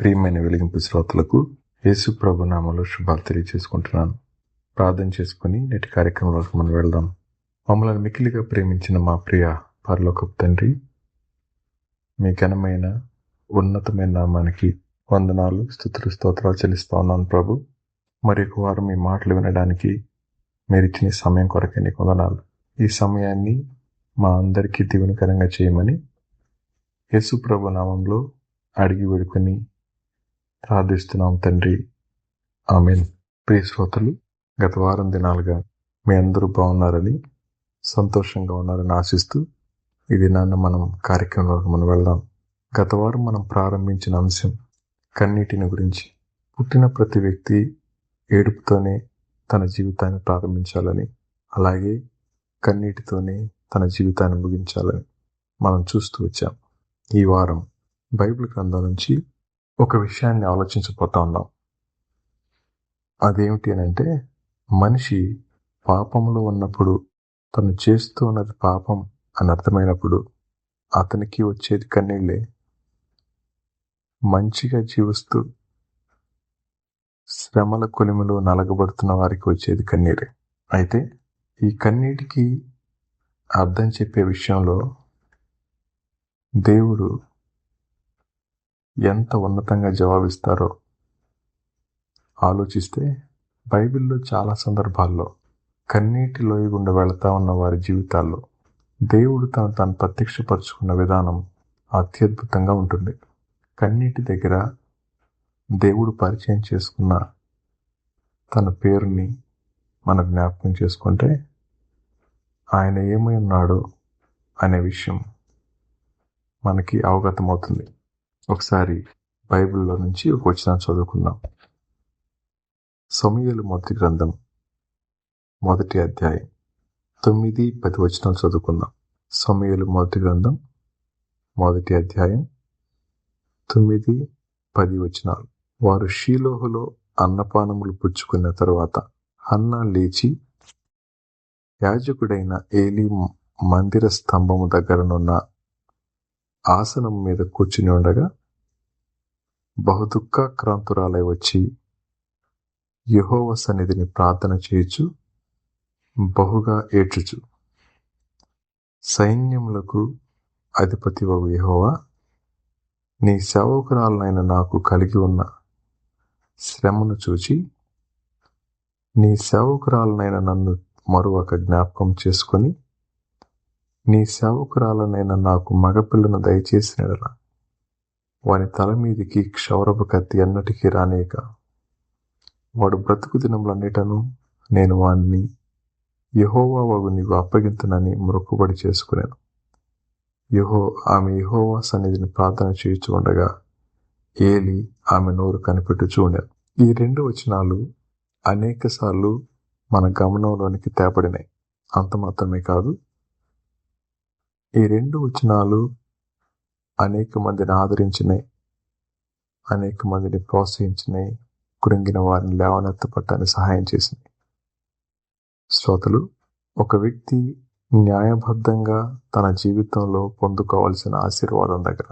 ప్రియమైన వెలిగింపు శ్రోతలకు యేసు ప్రభు నామములో శుభాలు తెలియజేసుకుంటున్నాను. ప్రార్థన చేసుకుని నేటి కార్యక్రమంలోకి మనం వెళ్దాం. మమ్మల్ని మిక్కిలిగా ప్రేమించిన మా ప్రియ పరలోకపు తండ్రి, మీ ఘనమైన ఉన్నతమైన నామానికి వందనాలు, స్తుతులు, స్తోత్రాలు చెల్లిస్తా ఉన్నాను ప్రభు. మరి ఒక వారం మీ మాటలు వినడానికి మీరు ఇచ్చిన సమయం కొరకే నీకు వందనాలు. ఈ సమయాన్ని మా అందరికీ దీవెనకరంగా చేయమని యేసు ప్రభు నామంలో అడిగి వేడుకొని ప్రార్థిస్తున్నాం తండ్రి, ఆమేన్. ప్రియ శ్రోతలు, గత వారం దినాలుగా మీ అందరూ బాగున్నారని, సంతోషంగా ఉన్నారని ఆశిస్తూ ఈ దినాన్ని మనం కార్యక్రమంలోకి మనం వెళ్దాం. గత వారం మనం ప్రారంభించిన అంశం కన్నీటిని గురించి. పుట్టిన ప్రతి వ్యక్తి ఏడుపుతోనే తన జీవితాన్ని ప్రారంభించాలని, అలాగే కన్నీటితోనే తన జీవితాన్ని ముగించాలని మనం చూస్తూ వచ్చాం. ఈ వారం బైబిల్ గ్రంథం నుంచి ఒక విషయాన్ని ఆలోచించబోతా ఉన్నాం. అదేమిటి అనంటే, మనిషి పాపంలో ఉన్నప్పుడు, తను చేస్తూ ఉన్నది పాపం అని అర్థమైనప్పుడు అతనికి వచ్చేది కన్నీళ్ళే. మంచిగా జీవిస్తూ శ్రమల కొలిమిలో నలగబడుతున్న వారికి వచ్చేది కన్నీరే. అయితే ఈ కన్నీటికి అర్థం చెప్పే విషయంలో దేవుడు ఎంత ఉన్నతంగా జవాబిస్తారో ఆలోచిస్తే, బైబిల్లో చాలా సందర్భాల్లో కన్నీటి లోయ గుండా వెళతా ఉన్న వారి జీవితాల్లో దేవుడు తను ప్రత్యక్షపరుచుకున్న విధానం అత్యద్భుతంగా ఉంటుంది. కన్నీటి దగ్గర దేవుడు పరిచయం చేసుకున్న తన పేరుని మనం జ్ఞాపకం చేసుకుంటే, ఆయన ఏమై ఉన్నాడో అనే విషయం మనకి అవగతమవుతుంది. ఒకసారి బైబిల్లో నుంచి ఒక వచనం చదువుకుందాం. సమూయేలు మొదటి గ్రంథం 1వ అధ్యాయం 9-10 వచనాలు చదువుకుందాం. సమూయేలు మొదటి గ్రంథం 1వ అధ్యాయం 9-10 వచనాలు. వారు షీలోహులో అన్నపానములు పుచ్చుకున్న తరువాత హన్నా లేచి యాజకుడైన ఏలీ మందిర స్తంభము దగ్గరనున్న ఆసనం మీద కూర్చుని ఉండగా బహుదుఃఖాక్రాంతురాలై వచ్చి యెహోవా సన్నిధిని ప్రార్థన చేయుచు బహుగా ఏడ్చుచు, సైన్యములకు అధిపతివగు యెహోవా, నీ సేవకురాలనైన నాకు కలిగి ఉన్న శ్రమను చూచి నీ సేవకురాలనైన నన్ను మరొక జ్ఞాపకం చేసుకొని నీ సేవకురాలనైన నాకు మగపిల్లను దయచేసినడలా వాని తల మీదికి క్షౌరపు కత్తి ఎన్నటికీ రానేక, వాడు బ్రతుకు దినములన్నిటను నేను వాణ్ణి యెహోవా వగు నీకు అప్పగింతునని మొక్కుబడి చేసుకున్నాను. ఆమె యెహోవా సన్నిధిని ప్రార్థన చేయుచు ఉండగా ఏలీ ఆమె నోరు కనిపెట్టుచూ ఉండెను. ఈ 2 వచనాలు అనేక సార్లు మన గమనంలోనికి తేపడినాయి. అంత మాత్రమే కాదు, ఈ 2 వచనాలు అనేక మందిని ఆదరించినాయి, అనేక మందిని ప్రోత్సహించినాయి, కృంగిన వారిని లేవనెత్తపట్టడానికి సహాయం చేసినాయి. శ్రోతలు, ఒక వ్యక్తి న్యాయబద్ధంగా తన జీవితంలో పొందుకోవాల్సిన ఆశీర్వాదం దగ్గర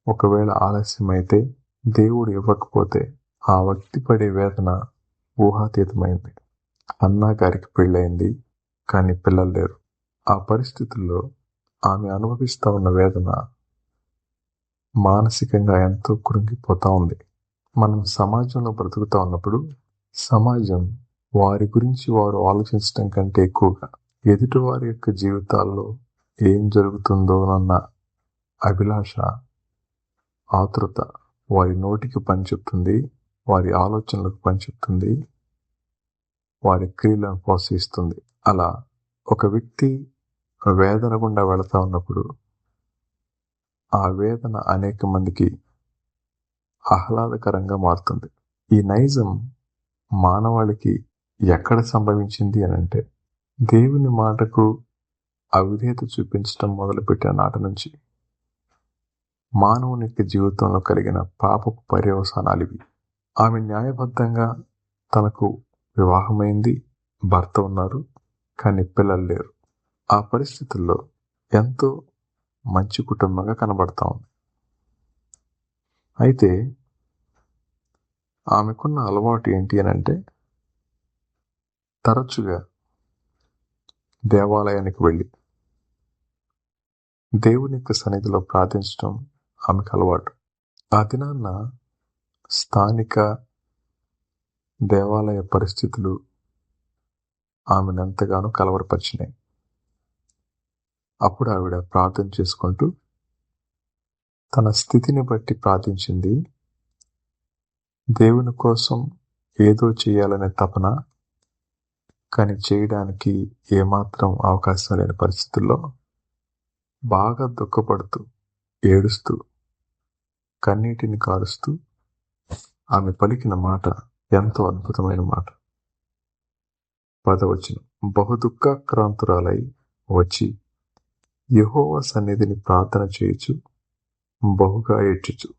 ఒకవేళ ఆలస్యమైతే, దేవుడు ఇవ్వకపోతే ఆ వ్యక్తి పడే వేదన ఊహాతీతమైంది. అన్నా గారికి పెళ్ళయింది, కానీ పిల్లలు లేరు. ఆ పరిస్థితుల్లో ఆమె అనుభవిస్తూ ఉన్న వేదన మానసికంగా ఎంతో కృంగిపోతూ ఉంది. మనం సమాజంలో బ్రతుకుతూ ఉన్నప్పుడు సమాజం వారి గురించి వారు ఆలోచించడం కంటే ఎక్కువగా ఎదుటివారి యొక్క జీవితాల్లో ఏం జరుగుతుందోనన్న అభిలాష, ఆతృత వారి నోటికి పని చెప్తుంది, వారి ఆలోచనలకు పని చెప్తుంది, వారి క్రియలను ప్రోత్సహిస్తుంది. అలా ఒక వ్యక్తి వేదన గుండా వెళతా ఉన్నప్పుడు ఆ వేదన అనేక మందికి ఆహ్లాదకరంగా మారుతుంది. ఈ నైజం మానవాళికి ఎక్కడ సంభవించింది అనంటే, దేవుని మాటకు అవిధేయత చూపించడం మొదలుపెట్టిన నాటి నుంచి మానవుని యొక్క జీవితంలో కలిగిన పాపపు పర్యవసానాలు ఇవి. ఆమె న్యాయబద్ధంగా తనకు వివాహమైంది, భర్త ఉన్నారు, కానీ పిల్లలు లేరు. ఆ పరిస్థితుల్లో ఎంతో మంచి కుటుంబంగా కనబడతా ఉంది. అయితే ఆమెకున్న అలవాటు ఏంటి అని అంటే, తరచుగా దేవాలయానికి వెళ్ళి దేవుని యొక్క సన్నిధిలో ప్రార్థించడం ఆమెకు అలవాటు. ఆ దినాన్న స్థానిక దేవాలయ పరిస్థితులు ఆమెను ఎంతగానో కలవరపరిచినాయి. అప్పుడు ఆవిడ ప్రార్థన చేసుకుంటూ తన స్థితిని బట్టి ప్రార్థించింది. దేవుని కోసం ఏదో చేయాలనే తపన, కానీ చేయడానికి ఏమాత్రం అవకాశం లేని పరిస్థితుల్లో బాగా దుఃఖపడుతూ, ఏడుస్తూ, కన్నీటిని కారుస్తూ ఆమె పలికిన మాట ఎంతో అద్భుతమైన మాట. 10వ వచనం, బహుదుఃఖాక్రాంతురాలై వచ్చి యెహోవా సన్నిధిని ప్రార్థన చేయుచు బహుగా ఏడ్చుచు.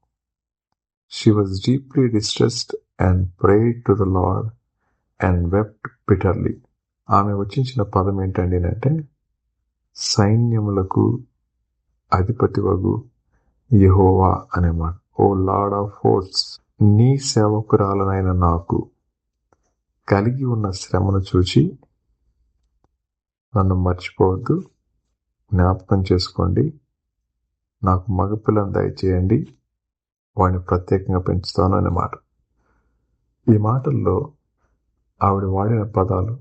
She was deeply distressed and prayed to the Lord and wept bitterly. ఆమె వచ్చించిన పదం ఏంటండి అంటే, సైన్యములకు అధిపతివగు యెహోవా అనే మాట. ఓ లార్డ్ ఆఫ్ హోస్ట్స్, నీ సేవకురాలనైన నాకు కలిగి ఉన్న శ్రమను చూచి నన్ను మర్చిపోవద్దు, జ్ఞాపకం చేసుకోండి, నాకు మగపిల్లని దయచేయండి, వాడిని ప్రత్యేకంగా పెంచుతాను అనే మాట. ఈ మాటల్లో ఆవిడ వాడిన పదాలు,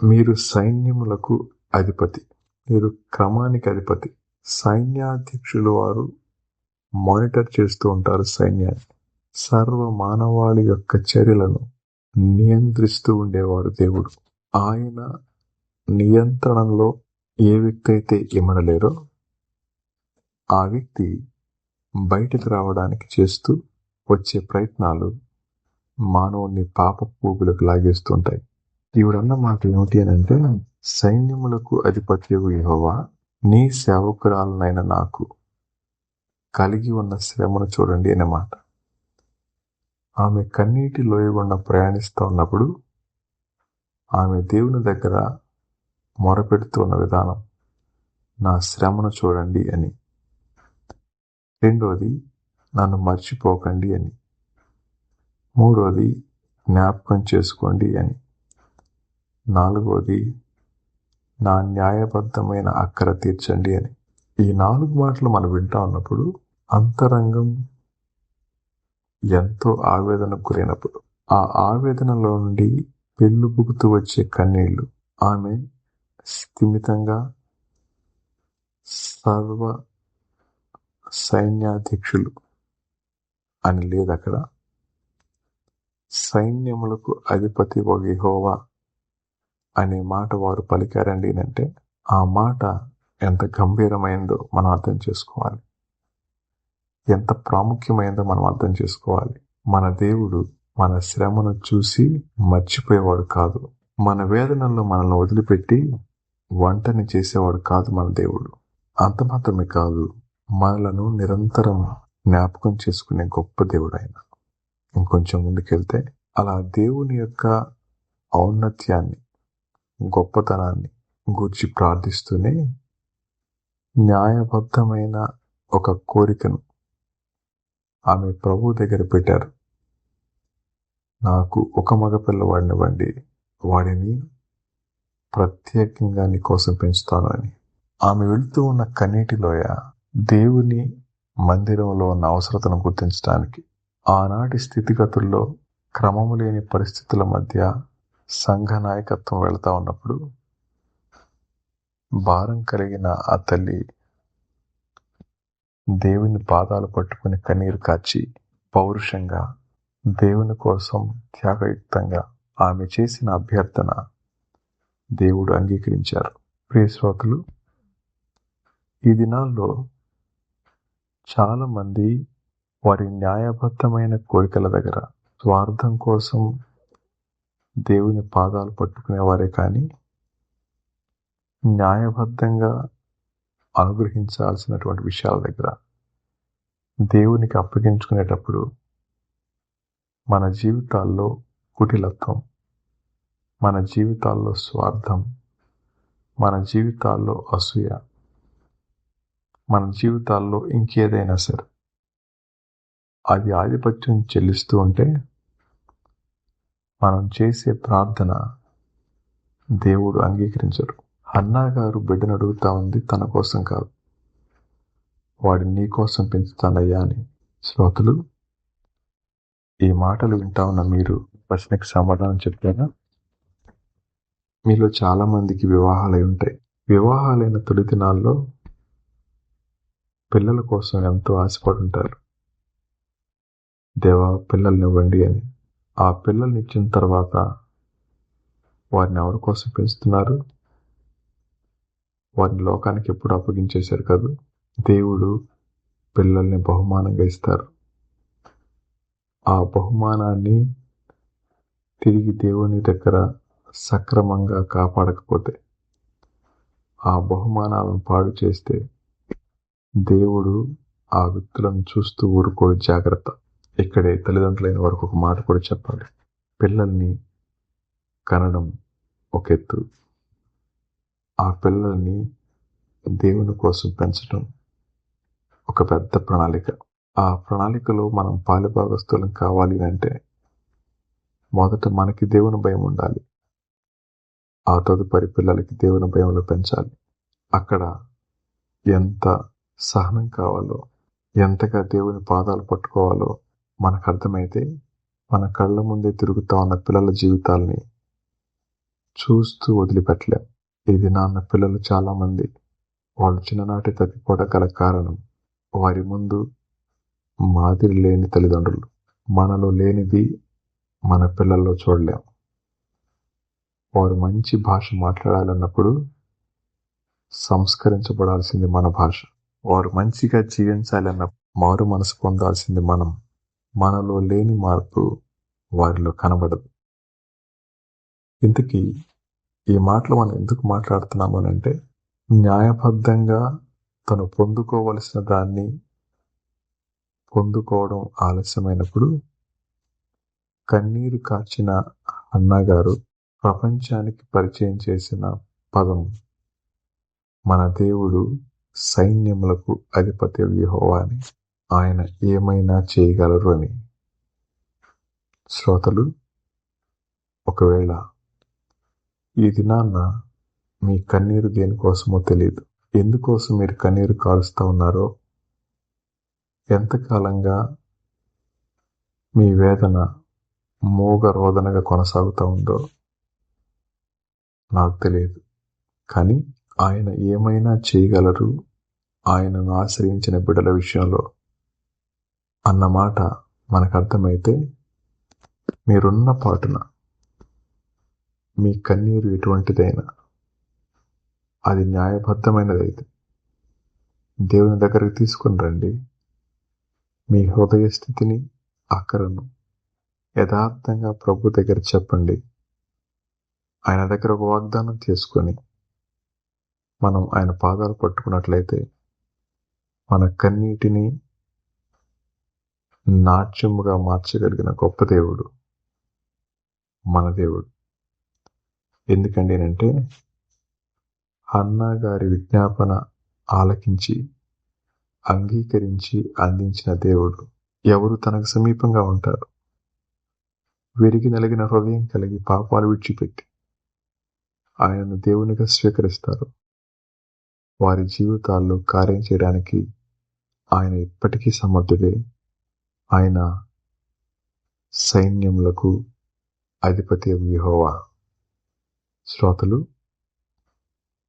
మీరు సైన్యములకు అధిపతి, మీరు క్రమానికి అధిపతి. సైన్యాధ్యక్షులు వారు మానిటర్ చేస్తూ ఉంటారు సైన్యాన్ని. సర్వ మానవాళి యొక్క చర్యలను నియంత్రిస్తూ ఉండేవారు దేవుడు. ఆయన నియంత్రణలో ఏ వ్యక్తి అయితే ఇమడలేరో ఆ వ్యక్తి బయటకు రావడానికి చేస్తూ వచ్చే ప్రయత్నాలు మానవుని పాప పూగులకు లాగేస్తుంటాయి. ఈవిడన్న మాట ఏమిటి అని అంటే, సైన్యములకు అధిపత్యగు యెహోవా నీ సేవకురాలనైన నాకు కలిగి ఉన్న శ్రమను చూడండి అనే మాట. ఆమె కన్నీటి లోయగుండా ప్రయాణిస్తూ ఉన్నప్పుడు ఆమె దేవుని దగ్గర మొరపెడుతూ ఉన్న విధానం, నా శ్రమను చూడండి అని. రెండోది, నన్ను మర్చిపోకండి అని. మూడోది, జ్ఞాపకం చేసుకోండి అని. నాలుగోది, నా న్యాయబద్ధమైన అక్కర తీర్చండి అని. ఈ 4 మాటలు మనం వింటా ఉన్నప్పుడు అంతరంగం ఎంతో ఆవేదనకు గురైనప్పుడు, ఆ ఆవేదనలో నుండి పెళ్ళుబుకుతూ వచ్చే కన్నీళ్లు, ఆమె స్థిమితంగా సర్వ సైన్యాధ్యక్షులు అని లేదు అక్కడ. సైన్యములకు అధిపతి ఓ యెహోవా అనే మాట వారు పలికారండి అంటే, ఆ మాట ఎంత గంభీరమైందో మనం అర్థం చేసుకోవాలి, ఎంత ప్రాముఖ్యమైందో మనం అర్థం చేసుకోవాలి. మన దేవుడు మన శ్రమను చూసి మర్చిపోయేవాడు కాదు. మన వేదనల్లో మనల్ని వదిలిపెట్టి వంటని చేసేవాడు కాదు మన దేవుడు. అంత మాత్రమే కాదు, మనలను నిరంతరం జ్ఞాపకం చేసుకునే గొప్ప దేవుడు ఆయన. ఇంకొంచెం ముందుకెళ్తే, అలా దేవుని యొక్క ఔన్నత్యాన్ని, గొప్పతనాన్ని గూర్చి ప్రార్థిస్తూనే న్యాయబద్ధమైన ఒక కోరికను ఆమె ప్రభువు దగ్గర పెట్టారు. నాకు ఒక మగ పిల్లవాడినివ్వండి, వాడిని ప్రత్యేకంగా నీ కోసం పెంచుతాను అని. ఆమె వెళుతూ ఉన్న కన్నీటిలోయ దేవుని మందిరంలో ఉన్న అవసరతను గుర్తించడానికి, ఆనాటి స్థితిగతుల్లో క్రమము లేని పరిస్థితుల మధ్య సంఘ నాయకత్వం వెళ్తా ఉన్నప్పుడు భారం కలిగిన ఆ తల్లి దేవుని పాదాలు పట్టుకుని కన్నీరు కార్చి పౌరుషంగా దేవుని కోసం త్యాగయుక్తంగా ఆమె చేసిన అభ్యర్థన దేవుడు అంగీకరించారు. ప్రియ శ్రోతలు, ఈ దినాల్లో చాలా మంది వారి న్యాయబద్ధమైన కోరికల దగ్గర స్వార్థం కోసం దేవుని పాదాలు పట్టుకునేవారే కానీ న్యాయబద్ధంగా అనుగ్రహించాల్సినటువంటి విషయాల దగ్గర దేవునికి అప్పగించుకునేటప్పుడు మన జీవితాల్లో కుటిలత్వం, మన జీవితాల్లో స్వార్థం, మన జీవితాల్లో అసూయ, మన జీవితాల్లో ఇంకేదైనా సరే అది ఆధిపత్యం చెల్లిస్తూ ఉంటే మనం చేసే ప్రార్థన దేవుడు అంగీకరించడు. హన్నా గారు బిడ్డను అడుగుతా ఉంది తన కోసం కాదు, వాడిని నీ కోసం పెంచుతానయ్యా అని. శ్రోతలు, ఈ మాటలు వింటా ఉన్న మీరు ప్రశ్నకి సమాధానం చెప్తారా? మీలో చాలా మందికి వివాహాలై ఉంటాయి. వివాహాలైన తొలి దినాల్లో పిల్లల కోసం ఎంతో ఆశపడి ఉంటారు. దేవా పిల్లల్ని ఇవ్వండి అని. ఆ పిల్లల్ని ఇచ్చిన తర్వాత వారిని ఎవరి కోసం పెంచుతున్నారు? వారిని లోకానికి ఎప్పుడు అప్పగించేశారు కాదు. దేవుడు పిల్లల్ని బహుమానంగా ఇస్తారు. ఆ బహుమానాన్ని తిరిగి దేవుని దగ్గర సక్రమంగా కాపాడకపోతే, ఆ బహుమానాలను పాడు చేస్తే దేవుడు ఆ వ్యక్తులను చూస్తూ ఊరుకోడు. జాగ్రత్త. ఇక్కడే తల్లిదండ్రులైన వారికి ఒక మాట కూడా చెప్పాలి. పిల్లల్ని కనడం ఒక ఎత్తు, ఆ పిల్లల్ని దేవుని కోసం పెంచడం ఒక పెద్ద ప్రణాళిక. ఆ ప్రణాళికలో మనం పాలుభాగస్తులం కావాలి అంటే మొదట మనకి దేవుని భయం ఉండాలి. ఆ తదుపరి పిల్లలకి దేవుని భయంలో పెంచాలి. అక్కడ ఎంత సహనం కావాలో, ఎంతగా దేవుని పాదాలు పట్టుకోవాలో మనకు అర్థమైతే మన కళ్ళ ముందే తిరుగుతా ఉన్న పిల్లల జీవితాల్ని చూస్తూ వదిలిపెట్టలేం. ఇది నాన్న పిల్లలు చాలామంది వాళ్ళు చిన్ననాటి తప్పిపోవడం గల కారణం వారి ముందు మాదిరి లేని తల్లిదండ్రులు. మనలో లేనిది మన పిల్లల్లో చూడలేం. వారు మంచి భాష మాట్లాడాలన్నప్పుడు సంస్కరించబడాల్సింది మన భాష. వారు మంచిగా జీవించాలన్న మారు మనసు పొందాల్సింది మనం. మనలో లేని మార్పు వారిలో కనబడదు. ఇంతకీ ఈ మాటలు మనం ఎందుకు మాట్లాడుతున్నాము అంటే, న్యాయబద్ధంగా తను పొందుకోవలసిన దాన్ని పొందుకోవడం ఆలస్యమైనప్పుడు కన్నీరు కార్చిన అన్నగారు ప్రపంచానికి పరిచయం చేసిన పదం మన దేవుడు సైన్యములకు అధిపతి యెహోవా అని. ఆయన ఏమైనా చేయగలరు అని. శ్రోతలు, ఒకవేళ ఈ దినాన్న మీ కన్నీరు దేనికోసమో తెలియదు. ఎందుకోసం మీరు కన్నీరు కారుస్తూ ఉన్నారో, ఎంతకాలంగా మీ వేదన మూగ రోదనగా కొనసాగుతూ ఉందో నాకు తెలియదు. కానీ ఆయన ఏమైనా చేయగలరు ఆయనను ఆశ్రయించిన బిడ్డల విషయంలో అన్నమాట మనకు అర్థమైతే, మీరున్న పాటున మీ కన్నీరు ఎటువంటిదైనా అది న్యాయబద్ధమైనదైతే దేవుని దగ్గరికి తీసుకుని రండి. మీ హృదయ స్థితిని, అక్కరను యథార్థంగా ప్రభు దగ్గర చెప్పండి. ఆయన దగ్గర ఒక వాగ్దానం తీసుకొని మనం ఆయన పాదాలు పట్టుకున్నట్లయితే మన కన్నీటిని నాట్యముగా మార్చగలిగిన గొప్ప దేవుడు మన దేవుడు. ఎందుకండి అంటే, హన్నా గారి విజ్ఞాపన ఆలకించి అంగీకరించి అందించిన దేవుడు. ఎవరు తనకు సమీపంగా ఉంటారు? విరిగి నలిగిన హృదయం కలిగి పాపాలు విడిచిపెట్టి ఆయనను దేవునిగా స్వీకరిస్తారు. వారి జీవితాల్లో కార్యం చేయడానికి ఆయన ఇప్పటికీ సమర్థుడే. ఆయన సైన్యములకు అధిపతి యెహోవా. శ్రోతలు,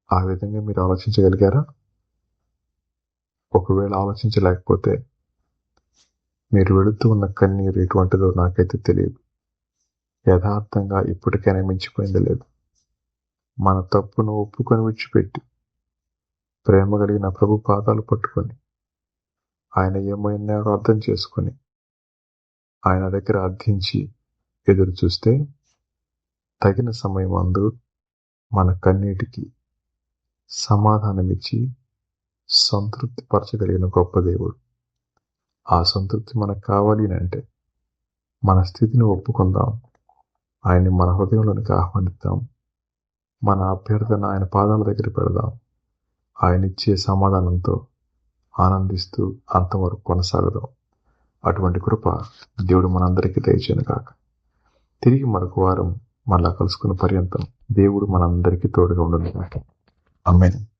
ఆ విధంగా మీరు ఆలోచించగలిగారా? ఒకవేళ ఆలోచించలేకపోతే మీరు వెళుతూ ఉన్న కన్నీరు ఎటువంటిదో నాకైతే తెలియదు. యథార్థంగా ఇప్పటికైనా మించిపోయింది లేదు. మన తప్పును ఒప్పుకొని విడిచిపెట్టి ప్రేమ కలిగిన ప్రభు పాదాలు పట్టుకొని ఆయన ఏమైనారో అర్థం చేసుకొని ఆయన దగ్గర అర్థించి ఎదురు చూస్తే తగిన సమయం అందు మన కన్నీటికి సమాధానమిచ్చి సంతృప్తి పరచగలిగిన గొప్ప దేవుడు. ఆ సంతృప్తి మనకు కావాలి అంటే మన స్థితిని ఒప్పుకుందాం, ఆయన్ని మన హృదయంలోనికి ఆహ్వానిద్దాం, మన అభ్యర్థన ఆయన పాదాల దగ్గర పెడదాం. ఆయన ఇచ్చే సమాధానంతో ఆనందిస్తూ అంతవరకు కొనసాగదాం. అటువంటి కృప దేవుడు మనందరికీ దయచేయును గాక. తిరిగి మరొక వారం మళ్ళా కలుసుకున్న పర్యంతం దేవుడు మనందరికీ తోడుగా ఉండను. ఆమేన్.